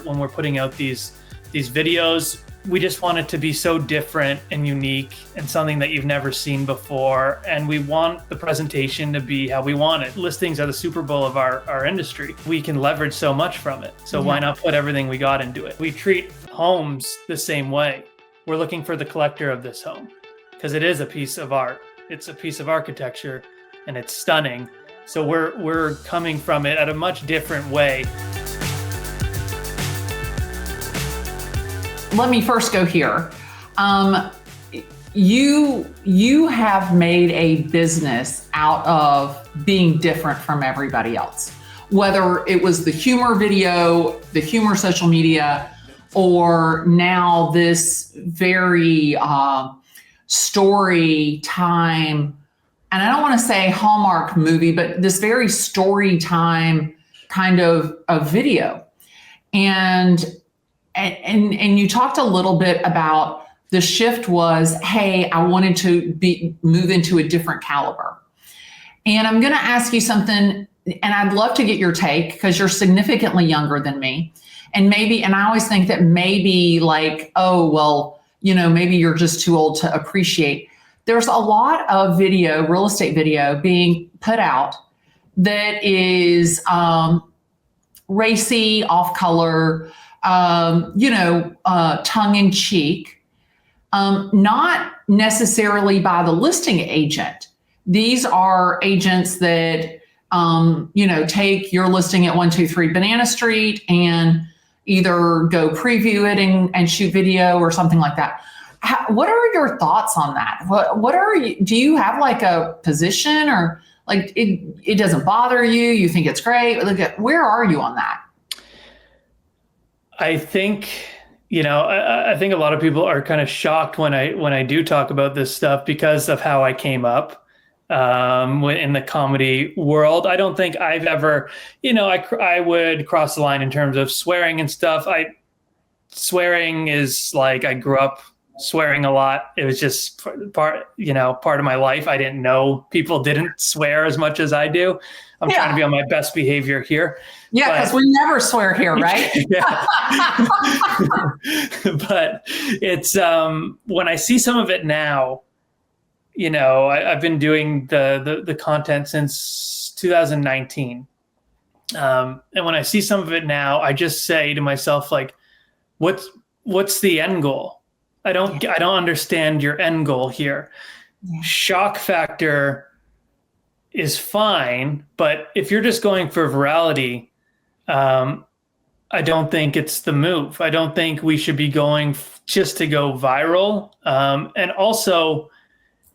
when we're putting out these videos. We just want it to be so different and unique and something that you've never seen before. And we want the presentation to be how we want it. Listings are the Super Bowl of our industry. We can leverage so much from it. So why not put everything we got into it? We treat homes the same way. We're looking for the collector of this home because it is a piece of art. It's a piece of architecture and it's stunning. So we're coming from it at a much different way. Let me first go here. You have made a business out of being different from everybody else, whether it was the humor video, the humor social media, or now this very story time, and I don't want to say Hallmark movie, but this very story time kind of a video. And you talked a little bit about the shift was, hey, I wanted to move into a different caliber. And I'm going to ask you something, and I'd love to get your take because you're significantly younger than me. And I always think that maybe like, oh, well, maybe you're just too old to appreciate. There's a lot of real estate video being put out that is racy, off color, tongue in cheek, not necessarily by the listing agent. These are agents that, take your listing at 123 Banana Street and either go preview it and shoot video or something like that. What are your thoughts on that? Do you have like a position or like it doesn't bother you? You think it's great? Where are you on that? I think, I think a lot of people are kind of shocked when I do talk about this stuff because of how I came up in the comedy world. I don't think I've ever, I would cross the line in terms of swearing and stuff. Swearing is like, I grew up swearing a lot. It was just part of my life. I didn't know people didn't swear as much as I do. I'm trying to be on my best behavior here. Yeah, because we never swear here, right? But it's when I see some of it now, I've been doing the content since 2019. And when I see some of it now, I just say to myself, like, what's the end goal? I don't understand your end goal here. Yeah. Shock factor is fine, but if you're just going for virality, I don't think it's the move. I don't think we should be going just to go viral. And also,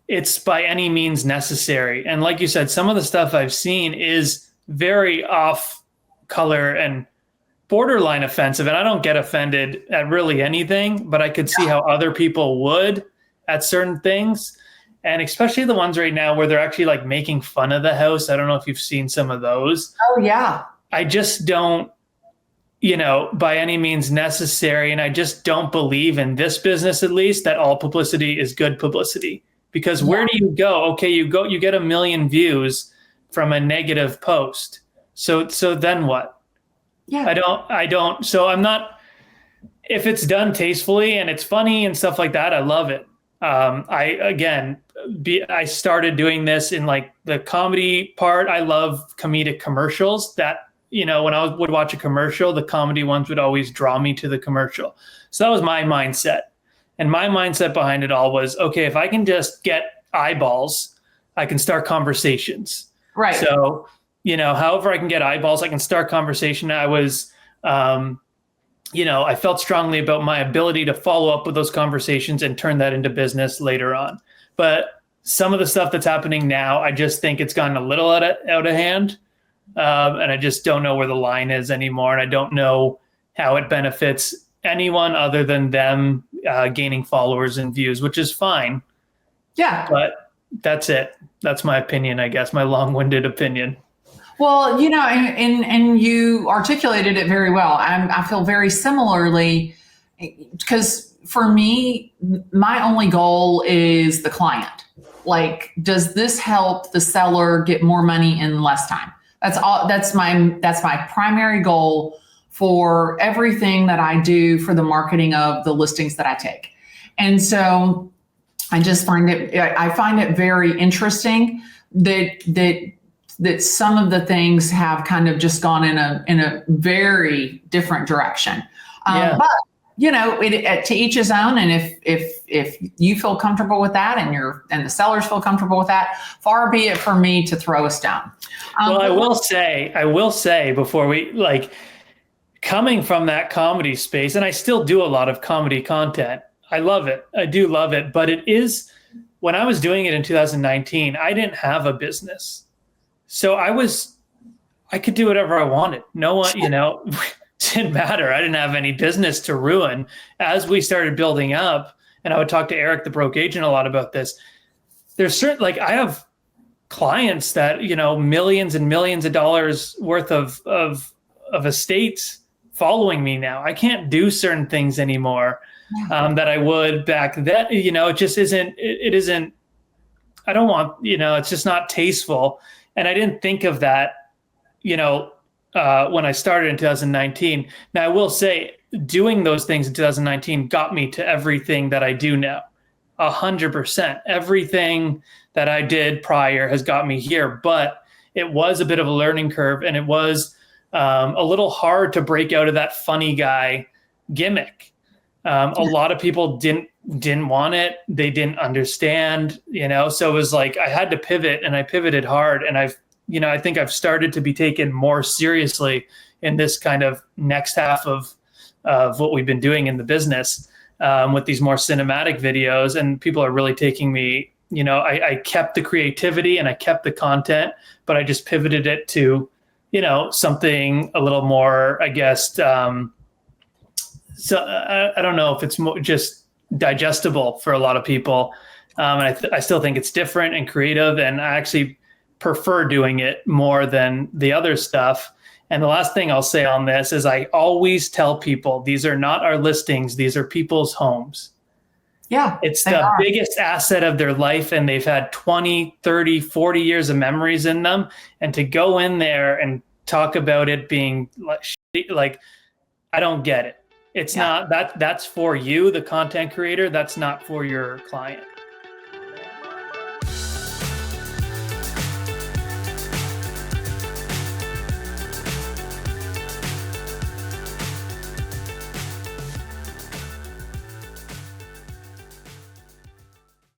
it's by any means necessary. And like you said, some of the stuff I've seen is very off color and borderline offensive. And I don't get offended at really anything, but I could see how other people would at certain things. And especially the ones right now where they're actually like making fun of the house. I don't know if you've seen some of those. Oh, yeah. I just don't, by any means necessary. And I just don't believe in this business, at least, that all publicity is good publicity. Because where do you go? Okay, you get 1 million views from a negative post. So then what? Yeah. I don't. So I'm not, if it's done tastefully and it's funny and stuff like that, I love it. I started doing this in like the comedy part. I love comedic commercials that, when I would watch a commercial, the comedy ones would always draw me to the commercial. So that was my mindset. And my mindset behind it all was, okay, if I can just get eyeballs, I can start conversations. Right. So, however I can get eyeballs, I can start conversation. I was, I felt strongly about my ability to follow up with those conversations and turn that into business later on. But some of the stuff that's happening now, I just think it's gotten a little out of hand. And I just don't know where the line is anymore. And I don't know how it benefits anyone other than them gaining followers and views, which is fine. Yeah. But that's it. That's my opinion, I guess, my long-winded opinion. Well, and you articulated it very well. I feel very similarly because for me, my only goal is the client. Like, does this help the seller get more money in less time? That's all. That's my primary goal for everything that I do for the marketing of the listings that I take. And so I find it very interesting that some of the things have kind of just gone in a very different direction. But to each his own. And if you feel comfortable with that, and the sellers feel comfortable with that, far be it for me to throw a stone. Well, I will say before we coming from that comedy space, and I still do a lot of comedy content. I love it. I do love it. But when I was doing it in 2019, I didn't have a business. So I could do whatever I wanted. No one, didn't matter. I didn't have any business to ruin. As we started building up, and I would talk to Eric, the broke agent, a lot about this. There's certain, I have clients that, millions and millions of dollars worth of estates following me now. I can't do certain things anymore that I would back then. It just isn't, it isn't, I don't want, it's just not tasteful. And I didn't think of that, when I started in 2019. Now, I will say doing those things in 2019 got me to everything that I do now. 100%. Everything that I did prior has got me here, but it was a bit of a learning curve, and it was a little hard to break out of that funny guy gimmick. A lot of people didn't want it. They didn't understand, so it was I had to pivot, and I pivoted hard, and I think I've started to be taken more seriously in this kind of next half of what we've been doing in the business with these more cinematic videos, and people are really taking me, I kept the creativity and I kept the content, but I just pivoted it to, something a little more, I guess, so I don't know if it's more just digestible for a lot of people. And I still think it's different and creative, and I actually prefer doing it more than the other stuff. And the last thing I'll say on this is I always tell people, these are not our listings. These are people's homes. Yeah. It's the biggest asset of their life, and they've had 20, 30, 40 years of memories in them. And to go in there and talk about it being I don't get it. It's not that's for you, the content creator. That's not for your client.